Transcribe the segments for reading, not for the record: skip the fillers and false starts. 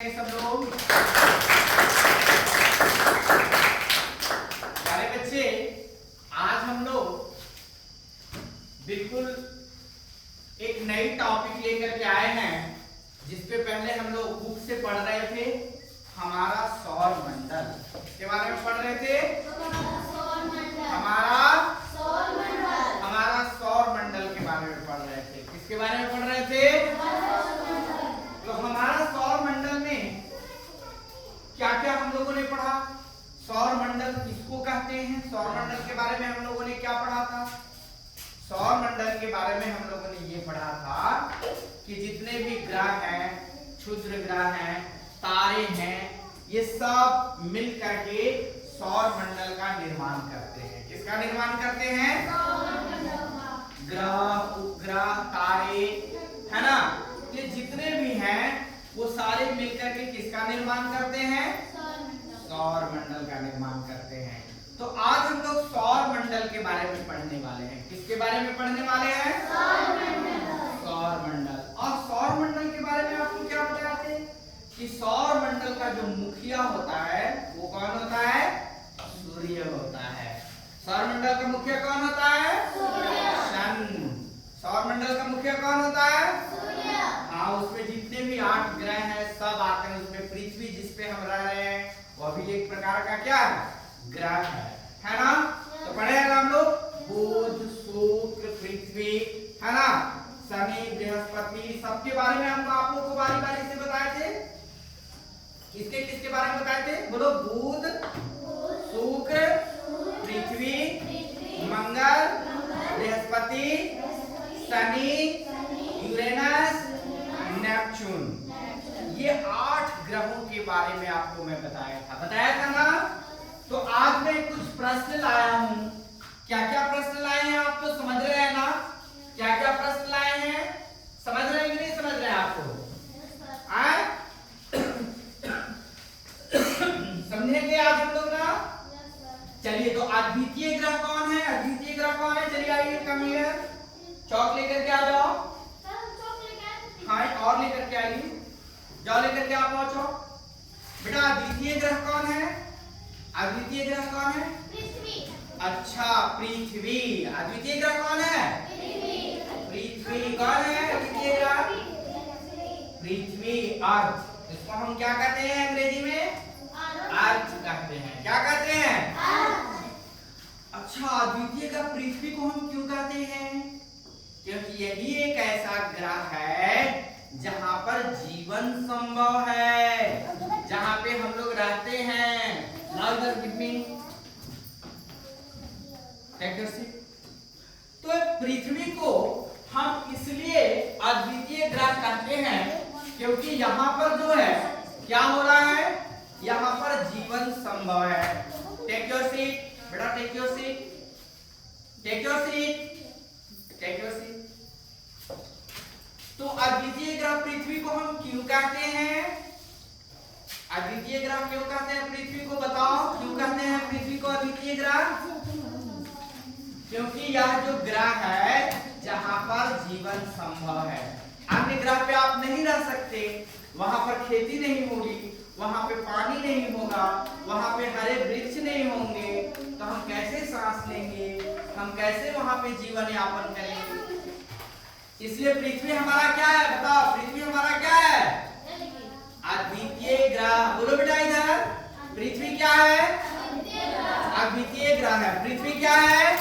सब लोग प्यारे बच्चे, आज हम लोग बिल्कुल एक नई टॉपिक लेकर के आए हैं जिसपे पहले हम लोग बुक से पढ़ रहे थे। हमारा सौर मंडल के बारे में पढ़ रहे थे। हमारा सौर मंडल के बारे में पढ़ रहे थे। किसके बारे में पढ़ रहे थे? तो हमारा सौर मंडल में क्या क्या हम लोगों ने पढ़ा? सौर मंडल किसको कहते हैं? सौर मंडल के बारे में हम लोगों ने क्या पढ़ा था? सौर मंडल के बारे में हम लोगों ने ये पढ़ा था कि जितने भी ग्रह हैं, क्षुद्र ग्रह हैं, तारे हैं, ये सब मिल करके सौर मंडल का निर्माण करते हैं। किसका निर्माण करते हैं? ग्रह, उपग्रह, तारे, है ना? ये जितने भी हैं वो सारे मिलकर के किसका निर्माण करते हैं? सौर मंडल का निर्माण करते हैं। तो आज हम लोग सौर मंडल के बारे में पढ़ने वाले हैं। किसके बारे में पढ़ने वाले हैं? सौर मंडल। और सौर मंडल के बारे में आपको क्या बताया थे कि सौर मंडल का जो मुखिया होता है वो कौन होता है? सूर्य होता है। सौर मंडल का मुखिया कौन होता है? सन। सौर मंडल का मुखिया कौन होता है? हाँ, उसमें जितने भी 8 ग्रह हैं सब आते हैं। उसमें पृथ्वी जिसपे हम रह रहे हैं वो भी एक प्रकार का क्या है? ग्रह है ना? तो पढ़े हैं हम लोग बुध, शुक्र, पृथ्वी, है ना, शनि, बृहस्पति, सबके बारे में हम आप लोग को बारी बारी से बताए थे। किसके किसके बारे में बताए थे? बोलो। बुध, शुक्र, पृथ्वी, मंगल, बृहस्पति, शनि, यूरेनस, नेपच्यून। ये 8 ग्रहों के बारे में आपको मैं बताया था ना? तो आज मैं कुछ प्रश्न लाया हूं। क्या क्या प्रश्न लाए हैं आप तो समझ रहे हैं ना? क्या क्या प्रश्न लाए हैं? समझ रहे हैं कि नहीं समझ रहे हैं आपको? समझेंगे आज हम लोग ना? चलिए, तो अद्वितीय ग्रह कौन है? अद्वितीय ग्रह कौन है? चलिए आइए, कम हियर, चौक लेकर के आ जाओ। हाँ, और लेकर के आइए, जाओ लेकर के आप पहुंचो। बेटा, अद्वितीय ग्रह कौन है? अद्वितीय ग्रह कौन है? पृथ्वी। अच्छा, पृथ्वी। अद्वितीय ग्रह कौन है? पृथ्वी। कौन है अद्वितीय ग्रह? पृथ्वी, अर्थ। इसको हम क्या कहते हैं अंग्रेजी में? अर्थ कहते हैं। क्या कहते हैं? अच्छा, अद्वितीय ग्रह पृथ्वी को हम क्यों कहते हैं? क्योंकि यही एक ऐसा ग्रह है जहां पर जीवन संभव है, जहां पे हम लोग रहते हैं। तो पृथ्वी को हम इसलिए अद्वितीय ग्रह कहते हैं क्योंकि यहाँ पर जो है क्या हो रहा है? यहाँ पर जीवन संभव है। टेक योर सीट बेटा, take your seat, take your seat, take your seat. तो अद्वितीय ग्रह पृथ्वी को हम क्यों कहते हैं? अद्वितीय ग्रह क्यों कहते हैं पृथ्वी को? बताओ, क्यों कहते हैं पृथ्वी को अद्वितीय ग्रह? क्योंकि यह जो ग्रह है जहां पर जीवन संभव है। अन्य ग्रह पे आप नहीं रह सकते, वहां पर खेती नहीं होगी, वहां पे पानी नहीं होगा, वहां पे हरे वृक्ष नहीं होंगे, तो हम कैसे सांस लेंगे? हम कैसे वहां पे जीवन यापन करेंगे? इसलिए पृथ्वी हमारा क्या है? बताओ, पृथ्वी हमारा क्या है? अद्वितीय ग्रह। बोलो बेटा इधर, पृथ्वी क्या है? अद्वितीय ग्रह है। पृथ्वी क्या है?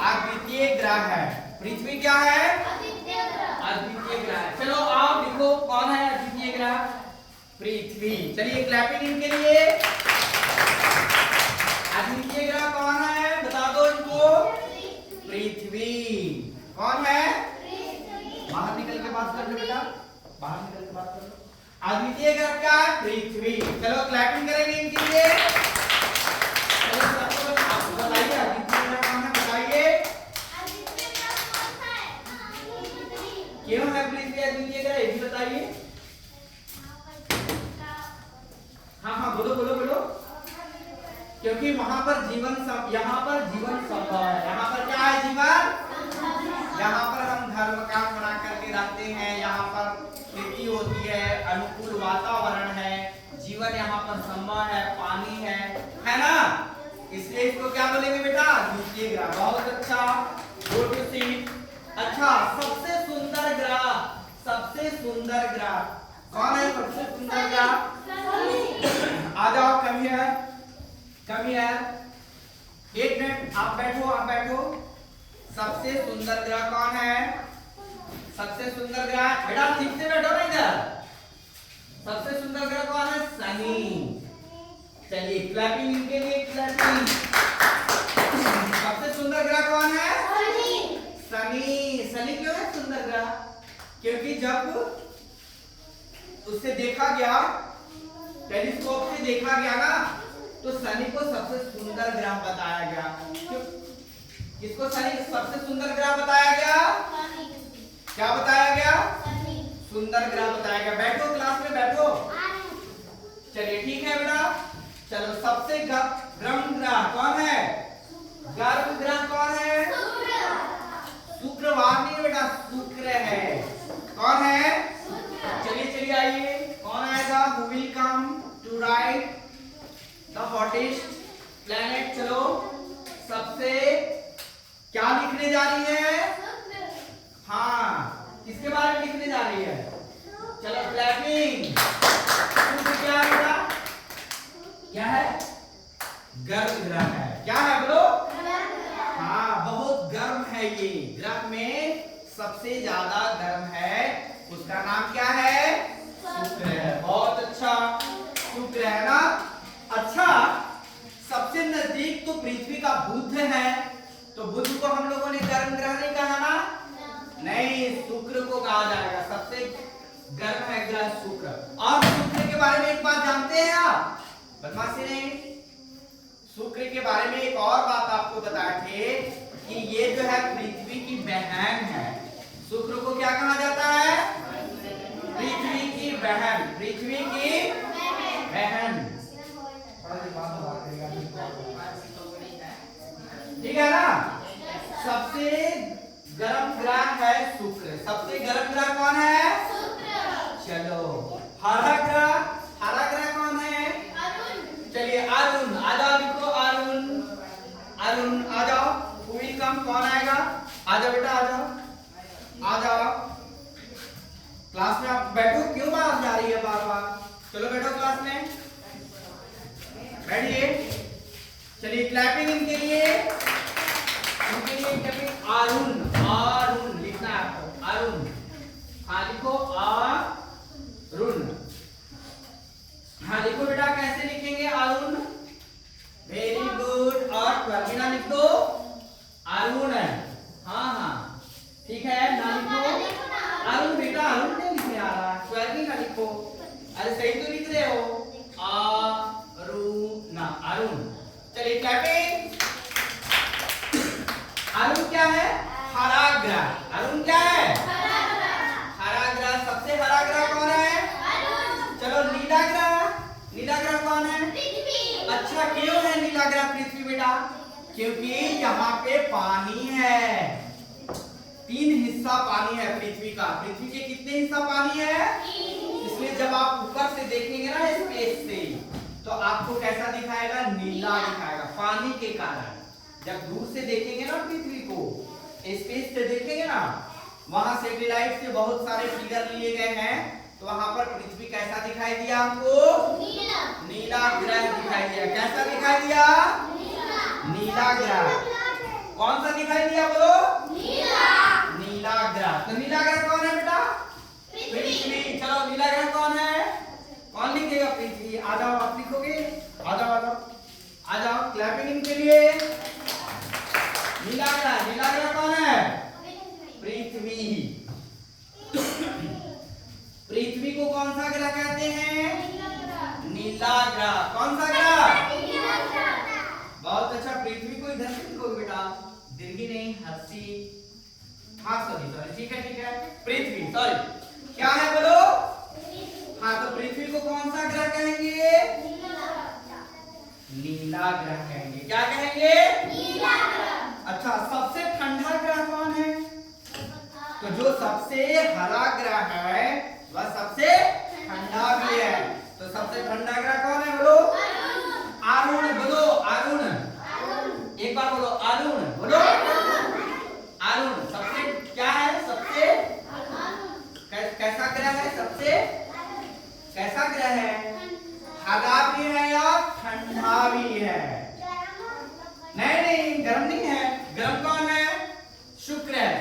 अद्वितीय ग्रह है। पृथ्वी क्या है? अद्वितीय ग्रह है। चलो आप लिखो, कौन है अद्वितीय ग्रह? पृथ्वी। चलिए क्लैपिंग इनके लिए। अद्वितीय ग्रह कौन है? बता दो इनको। पृथ्वी। कौन है? बाहर निकल के बात कर लो बेटा, बाहर निकल के बात कर लो। अद्वितीय ग्रह क्या है? पृथ्वी। चलो क्लैपिंग करेंगे इनके लिए। चलो सबको बताइए अद्वितीय ग्रह कौन है? बताइए क्यों है पृथ्वी अद्वितीय ग्रह? ये भी बताइए। हाँ हाँ, बोलो बोलो बोलो। क्योंकि वहां पर यहाँ पर जीवन संभव है। यहाँ पर क्या है? जीवन। यहाँ पर हम घर मकान बना करके रहते हैं, यहाँ पर स्थिति होती है, अनुकूल वातावरण है, जीवन यहाँ पर संभव है, पानी है ना? इसलिए इसको क्या बोलेंगे बेटा? द्वितीय ग्रह। बहुत अच्छा, गुड टू सी। अच्छा, सबसे सुंदर ग्रह, सबसे सुंदर ग्रह कौन है? सबसे सुंदर ग्रह आ जाओ, कम हियर। एक मिनट, आप बैठो। सबसे सुंदर ग्रह कौन है? सबसे सुंदर ग्रह, बेटा ठीक से बैठो ना इधर। सबसे सुंदर ग्रह कौन है? शनि। चलिए क्लैपिंग इनके लिए, क्लैपिंग। सबसे सुंदर ग्रह कौन है? शनि क्यों है सुंदर ग्रह? क्योंकि जब उससे देखा गया, टेलीस्कोप से देखा गया ना, तो शनि को सबसे सुंदर ग्रह बताया गया। किसको शनि सबसे सुंदर ग्रह बताया गया? क्या बताया गया? सुंदर ग्रह बताया गया। बैठो, क्लास में बैठो। चलिए ठीक है बेटा। चलो, सबसे गर्म ग्रह कौन है? गर्म ग्रह कौन है? शुक्रवार नहीं बेटा, शुक्र है। कौन है? चलिए आइए, कौन आएगा? Who will come to write the hottest planet? चलो, सबसे क्या लिखने जा रही है? हाँ, किसके बारे में लिखने जा रही है? चलो क्लैपिंग। क्या है बेटा? क्या है? गर्म ग्रह है। क्या है बोलो? हाँ, बहुत गर्म है ये। ग्रह में सबसे ज्यादा गर्म है, उसका नाम क्या है? शुक्र है। बहुत अच्छा, शुक्र है ना? अच्छा, सबसे नजदीक तो पृथ्वी का बुध है, तो बुध को हम लोगों ने गर्म ग्रह नहीं कहा ना? नहीं, शुक्र को कहा जाएगा। सबसे गर्म है ग्रह शुक्र। और शुक्र के बारे में एक बात जानते हैं आप? बदमाशी नहीं। शुक्र के बारे में एक और बात आपको बताए थे कि ये जो है पृथ्वी की बहन है। शुक्र को क्या कहा जाता है? पृथ्वी की बहन। पृथ्वी की बहन, ठीक है ना? सबसे गर्म ग्रह है शुक्र। सबसे गर्म ग्रह कौन है? चलो, हरा ग्रह कौन है? चलिए अरुण, आ जाओ, लिखो अरुण आ जाओ। Who will come? कौन आएगा? आ जाओ बेटा, आ जाओ। क्लास में आप बैठो, क्यों बात जा रही है बार? चलो बैठो क्लास में, बैठिए। चलिए क्लैपिंग इनके लिए क्लैपिंग। अरुण लिखना है आपको, अरुण। हाँ लिखो, अरुण। हाँ लिखो बेटा, कैसे लिखेंगे अरुण? Very good. और प्रवीणा लिख दो, अरुण। हाँ ठीक है ना? लिखो अरुण बेटा, अरुण नहीं लिखने आ रहा, स्वर्गी ना लिखो। अरे सही तो लिख रहे हो, अरुण। चलिए क्लैपिंग। अरुण क्या है? हरा ग्रह। अरुण क्या है? हरा ग्रह। सबसे हरा ग्रह कौन है? चलो नीला ग्रह कौन है? अच्छा, क्यों है नीला ग्रह पृथ्वी बेटा? क्योंकि यहाँ पे पानी है। 3 हिस्सा पानी है पृथ्वी का। पृथ्वी के कितने हिस्सा पानी है? इसलिए जब आप ऊपर से देखेंगे ना स्पेस से, तो आपको कैसा दिखाएगा? नीला दिखाएगा, पानी के कारण। जब दूर से देखेंगे ना पृथ्वी को, स्पेस से देखेंगे ना, वहां सैटेलाइट से बहुत सारे फिगर लिए गए हैं, तो वहां पर पृथ्वी कैसा दिखाई दिया आपको? नीला ग्रह दिखाई दिया। कैसा दिखाई दिया? नीला ग्रह। कौन सा दिखाई दिया बोलो? नीला ग्रह। तो नीला ग्रह कौन है बेटा? पृथ्वी। चलो नीला ग्रह कौन है? कौन लिखेगा? पृथ्वी। आ जाओ, आप लिखोगे। आ जाओ क्लैपिंग के लिए। नीला ग्रह कौन है? पृथ्वी। पृथ्वी को कौन सा ग्रह कहते हैं? नीला ग्रह। कौन सा ग्रह? बहुत अच्छा। पृथ्वी को इधर से लिखोगे बेटा, दीर्घी नहीं, हंसी। हाँ सॉरी, ठीक है। पृथ्वी, सॉरी, क्या है बोलो? हाँ, तो पृथ्वी को कौन सा ग्रह कहेंगे? नीला ग्रह कहेंगे। क्या कहेंगे? नीला ग्रह। अच्छा, सबसे ठंडा ग्रह कौन है? तो जो सबसे हरा ग्रह है वह सबसे ठंडा भी है। तो सबसे ठंडा ग्रह कौन है बोलो? अरुण। बोलो अरुण। एक बार बोलो अरुण। बोलो अरुण सबसे क्या है? सबसे कैसा ग्रह है? सबसे कैसा ग्रह है? हरा भी है और ठंडा भी है। नहीं गर्म नहीं है। गर्म कौन है? शुक्र है।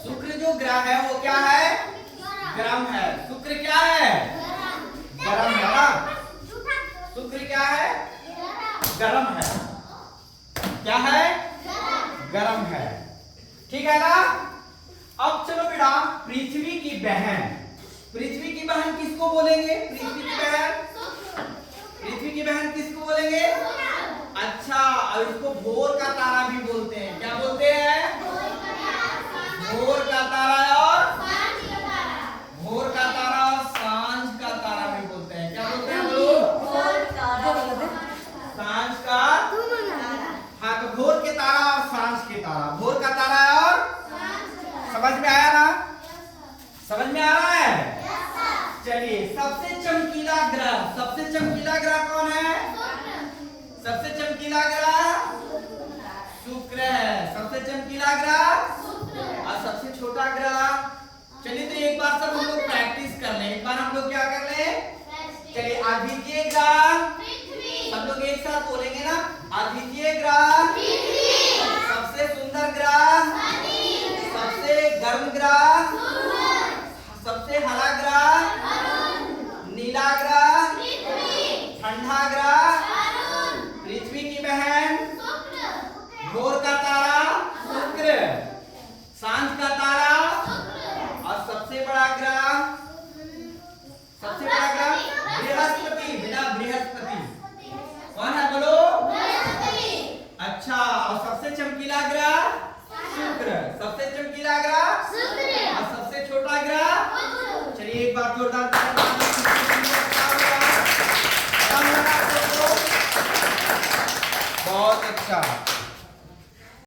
शुक्र जो ग्रह है वो क्या है? गर्म है। शुक्र क्या है? गर्म है ना। शुक्र क्या है? गर्म है। क्या है? गर्म है। ठीक है ना। अब चलो बेटा, पृथ्वी की बहन। पृथ्वी की बहन किसको बोलेंगे? पृथ्वी की बहन, पृथ्वी की बहन किसको बोलेंगे? अच्छा, और इसको भोर का तारा भी बोलते हैं। क्या बोलते हैं? भोर का तारा और भोर का तारा और सांझ का तारा भी बोलते हैं। क्या बोलते हैं लोग? सांझ का। हाँ, तो भोर के तारा और सांझ के तारा। भोर का तारा और समझ में आया ना? समझ में आ रहा है? चलिए, सबसे चमकीला ग्रह, सबसे चमकीला ग्रह कौन है? सबसे चमकीला ग्रह शुक्र है। सबसे चमकीला ग्रह और सबसे छोटा ग्रह। चलिए, तो एक बार सब हम लोग प्रैक्टिस कर लें। एक बार हम लोग क्या कर लें? चलिए, अद्वितीय ग्रह सब लोग एक साथ बोलेंगे ना। अद्वितीय ग्रह, सबसे सुंदर ग्रह, सबसे गर्म ग्रह, सबसे हरा ग्रह, नीला ग्रह, ठंडा ग्रह, पृथ्वी की बहन, भोर का तारा शुक्र, सांझ का तारा और सबसे बड़ा ग्रह, सबसे बड़ा ग्रह बृहस्पति। बिना बृहस्पति कौन है बोलो? अच्छा, और सबसे चमकीला ग्रह शुक्र। सबसे चमकीला ग्रह और सबसे छोटा ग्रह। चलिए, एक बार जोरदार बहुत अच्छा।